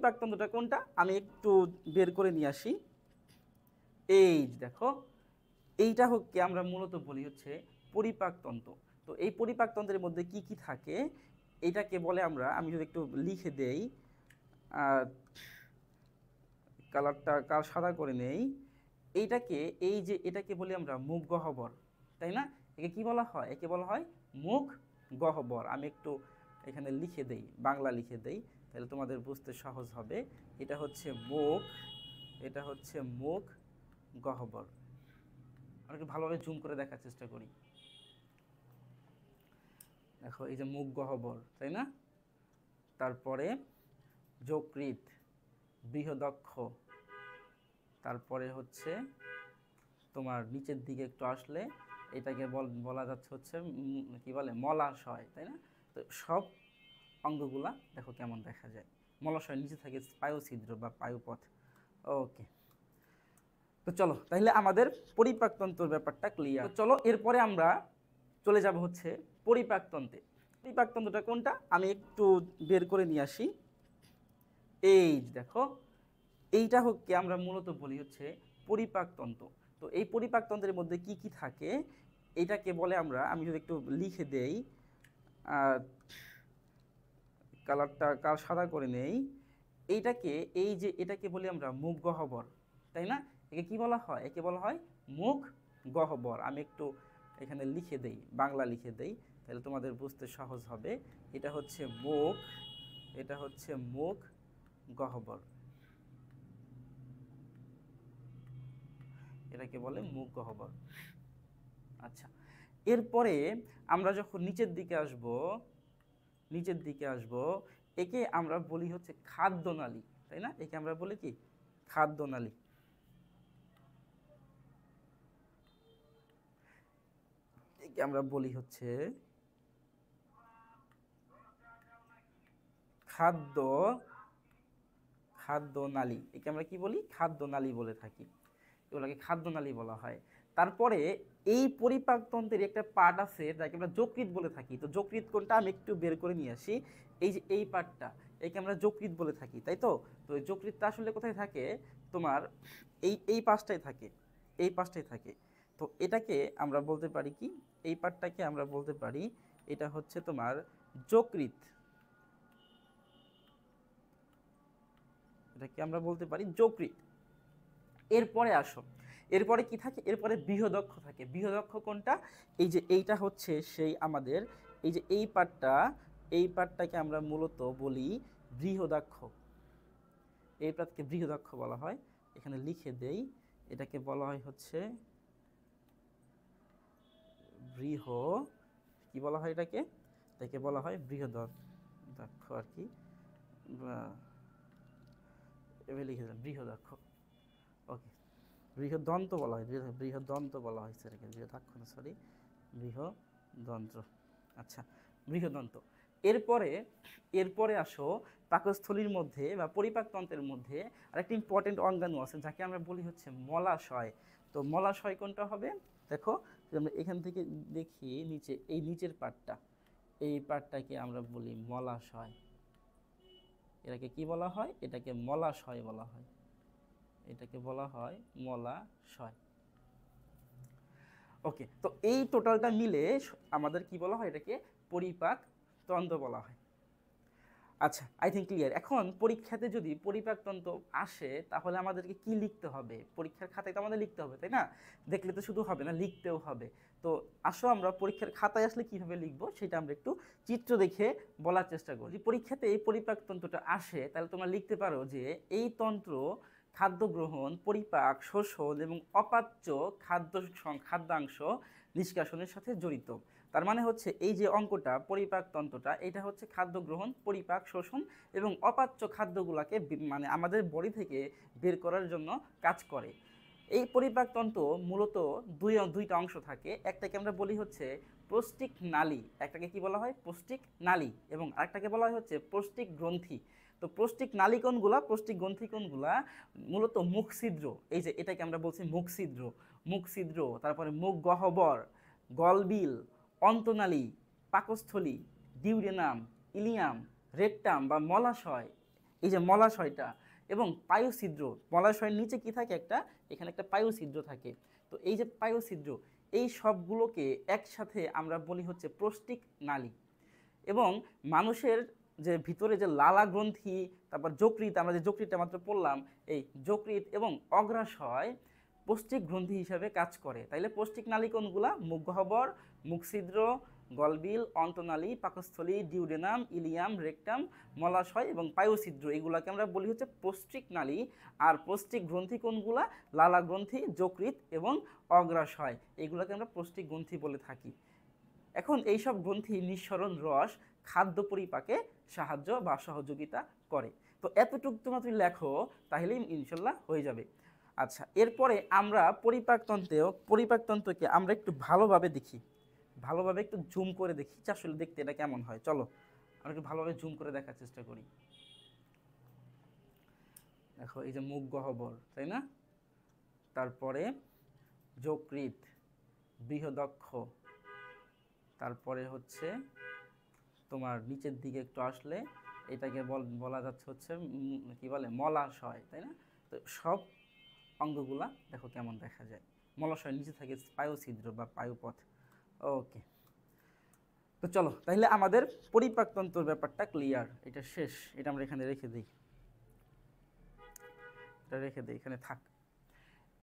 পরিপাকতন্ত্রটা কোনটা আমি একটু বের করে নিয়ে আসি। এই যে দেখো, এইটা হচ্ছে আমরা মূলত বলি হচ্ছে পরিপাকতন্ত্র। তো এই পরিপাকতন্ত্রের মধ্যে কি কি থাকে এটাকে বলে আমরা, আমি যদি একটু লিখে দেই, কালারটা সাদা করে নেই, এইটাকে এই যে এটাকে বলি আমরা মুখ গহ্বর, তাই না? একে কি বলা হয়? একে বলা হয় মুখ গহ্বর। আমি একটু এখানে লিখে দেই, বাংলা লিখে দেই, তাহলে তোমাদের বুঝতে সহজ হবে। এটা হচ্ছে মুখ, এটা হচ্ছে মুখ গহ্বর। আমি একটু ভালোভাবে জুম করে দেখার চেষ্টা করি। দেখো এই যে মুখ গহ্বর, তাই না? তারপরে যকৃৎ, বৃহদক্ষ, তারপরে হচ্ছে তোমার নিচের দিকে একটু আসলে এটাকে বলা যাচ্ছে হচ্ছে কি বলে মলাশয়, তাই না? তো সব অঙ্গগুলা দেখো কেমন দেখা যায়। মলাশয় নিচে থাকে পায়ুছিদ্র বা পায়ুপথ। ওকে, তো চলো তাহলে আমাদের পরিপাকতন্ত্রের ব্যাপারটা ক্লিয়ার। চলো এরপরে আমরা চলে যাব হচ্ছে পরিপাকতন্ত্রে। পরিপাকতন্ত্রটা কোনটা আমি একটু বের করে নিয়ে আসি। এই যে দেখো, এইটা হচ্ছে আমরা মূলত বলি হচ্ছে পরিপাকতন্ত্র। তো এই পরিপাকতন্ত্রের মধ্যে কি কি থাকে এটাকে বলে আমরা, আমি যদি একটু লিখে দেই, কালারটা সাদা করে নেই, এইটাকে এই যে এটাকে বলি আমরা মুখ গহ্বর, তাই না? একে কি বলা হয়? একে বলা হয় মুখ গহ্বর। আমি একটু এখানে লিখে দেই, বাংলা লিখে দেই, তাহলে তোমাদের বুঝতে সহজ হবে। এটা হচ্ছে মুখ, এটা হচ্ছে মুখ গহ্বর, এটাকে বলে মুখ গহ্বর। আচ্ছা, এরপরে আমরা যখন নিচের দিকে আসব, নিচের দিকে আসব, একে আমরা বলি হচ্ছে খাদ্যনালী, তাই না? একে আমরা বলি কি খাদ্যনালী। একে আমরা বলি হচ্ছে খাদ্যনালী। একে আমরা কি বলি? খাদ্যনালী বলে থাকি, এগুলোকে খাদ্যনালী বলা হয়। তারপরে এই পরিপাকতন্ত্রের একটা পার্ট আছে যাকে আমরা যকৃৎ বলে থাকি। তো যকৃৎ কোনটা আমি একটু বের করে নিয়ে আসি। এই যে এই পার্টটা, একে আমরা যকৃৎ বলে থাকি, তাই তো? তো এই যকৃৎটা আসলে কোথায় থাকে? তোমার এই পাশটায় থাকে, এই পাশটায় থাকে। তো এটাকে আমরা বলতে পারি কি, এই পার্টটাকে আমরা বলতে পারি এটা হচ্ছে তোমার যকৃৎ। এটাকে আমরা বলতে পারি যকৃৎ। এরপরে আসো, এরপরে কি থাকে? এরপরে বৃহদক্ষ থাকে। বৃহদক্ষ কোনটা? এই যে এইটা হচ্ছে সেই আমাদের এই যে এই পার্টটা, এই পার্টটাকে আমরা মূলত বলি বৃহদাক্ষ। এই পার্টকে বৃহদাক্ষ বলা হয়। এখানে লিখে দেই, এটাকে বলা হয় হচ্ছে কি বলা হয় এটাকে? এটাকে বলা হয় বৃহদাক্ষ আর কি, এভাবে লিখে দেন বৃহদাক্ষ। ওকে, বৃহদন্ত বলা হয়, বৃহদন্ত বলা হয়েছে এটাকে, বৃহদাক্ষ না, সরি, বৃহদন্ত্র। আচ্ছা, বৃহদন্ত। এরপরে এরপরে আসো পাকস্থলীর মধ্যে বা পরিপাকতন্ত্রের মধ্যে আরেকটি ইম্পর্টেন্ট অঙ্গাণু আছে যাকে আমরা বলি হচ্ছে মলাশয়। তো মলাশয় কোনটা হবে? দেখো আমরা এখান থেকে দেখি নিচে, এই নিচের পার্টটা, এই পার্টটাকে আমরা বলি মলাশয়। এটাকে কি বলা হয়? এটাকে মলাশয় বলা হয়, এটাকে বলা হয় মলাশয়। ওকে, তো এই টোটালটা মিলে আমাদের কি বলা হয়? এটাকে পরিপাকতন্ত্র বলা হয়। আচ্ছা, আই থিঙ্ক ক্লিয়ার। এখন পরীক্ষাতে যদি পরিপাকতন্ত্র আসে তাহলে আমাদেরকে কি লিখতে হবে? পরীক্ষার খাতায় তো আমাদের লিখতে হবে, তাই না? দেখলে তো শুধু হবে না, লিখতেও হবে। তো আসো আমরা পরীক্ষার খাতায় আসলে কিভাবে লিখবো সেটা আমরা একটু চিত্র দেখে বলার চেষ্টা করি। যদি পরীক্ষাতে এই পরিপাকতন্ত্রটা আসে তাহলে তোমরা লিখতে পারো যে এই তন্ত্র খাদ্য গ্রহণ, পরিপাক, শোষণ এবং অপাচ্য খাদ্যাংশ নিষ্কাশনের সাথে জড়িত। তার মানে হচ্ছে এই যে অঙ্কটা পরিপাকতন্ত্রটা, এটা হচ্ছে খাদ্য গ্রহণ, পরিপাক, শোষণ এবং অপাচ্য খাদ্যগুলোকে মানে আমাদের বডি থেকে বের করার জন্য কাজ করে। এই পরিপাকতন্ত্র মূলত দুইটা অংশ থাকে। একটাকে আমরা বলি হচ্ছে পৌষ্টিক নালী, একটাকে কি বলা হয়? পৌষ্টিক নালী, এবং আরেকটাকে বলা হয় হচ্ছে পৌষ্টিক গ্রন্থি। তো পৌষ্টিক নালী কোনগুলা, পৌষ্টিক গ্রন্থি কোনগুলা? মূলত মুখ ছিদ্র, এই যে এটাকে আমরা বলছি মুখ ছিদ্র, মুখ ছিদ্র, তারপরে মুখ গহ্বর, গলবিল, অন্তনালী, পাকস্থলী, ডিউডেনাম, ইলিয়াম, রেকটাম বা মলাশয়, এই যে মলাশয়টা এবং পায়ুছিদ্র, মলাশয়ের নিচে কি থাকে একটা, এখানে একটা পায়ুছিদ্র থাকে। তো এই যে পায়ুছিদ্র, এই সবগুলোকে একসাথে আমরা বলি হচ্ছে প্রস্টিক নালী। এবং মানুষের যে ভিতরে যে লালা গ্রন্থি, তারপর যকৃৎ, আমরা যে যকৃৎটা মাত্র পড়লাম, এই যকৃৎ এবং অগ্রাশয় পৌষ্টিক গ্রন্থি হিসাবে কাজ করে। তাইলে পৌষ্টিক নালী কোনগুলা? মুখগহ্বর, মুখছিদ্র, গলবিল, অন্তনালী, পাকস্থলী, ডিউডেনাম, ইলিয়াম, রেকটাম, মলাশয় এবং পায়ুছিদ্র, এগুলাকে আমরা বলি হচ্ছে পৌষ্টিক নালী। আর পৌষ্টিক গ্রন্থি কোনগুলা? লালা গ্রন্থি, যকৃৎ এবং অগ্রাশয়, এগুলাকে আমরা পৌষ্টিক গ্রন্থি বলে থাকি। এখন এই সব গ্রন্থি নিঃসরণ রস খাদ্য পরিপাকে সাহায্য বা সহযোগিতা করে। তো এতটুকু তোমরা তুমি লেখো, তাহলেই ইনশাল্লাহ হয়ে যাবে। আচ্ছা, এরপরে আমরা পরিপাকতন্ত্রকে আমরা একটু ভালোভাবে দেখি, ভালোভাবে একটু জুম করে দেখি যে আসলে দেখতে এটা কেমন হয়। চলো আমরা একটু ভালোভাবে জুম করে দেখার চেষ্টা করি। দেখো এই যে মুখ গহ্বর, তাই না? তারপরে যকৃৎ, বৃহদক্ষ, তারপরে হচ্ছে তোমার নিচের দিকে একটু আসলে এটাকে বলা যাচ্ছে হচ্ছে কি বলে, মলাশয়, তাই না? তো সব অঙ্গগুলা দেখো কেমন দেখা যায়। মলাশয়ের নিচে থাকে পায়ুছিদ্র বা পায়ুপথ। ওকে, তো চলো তাহলে আমাদের পরিপাকতন্ত্রের ব্যাপারটা ক্লিয়ার, এটা শেষ। এটা আমরা এখানে রেখে দিই, এটা রেখে দিই, এখানে থাক।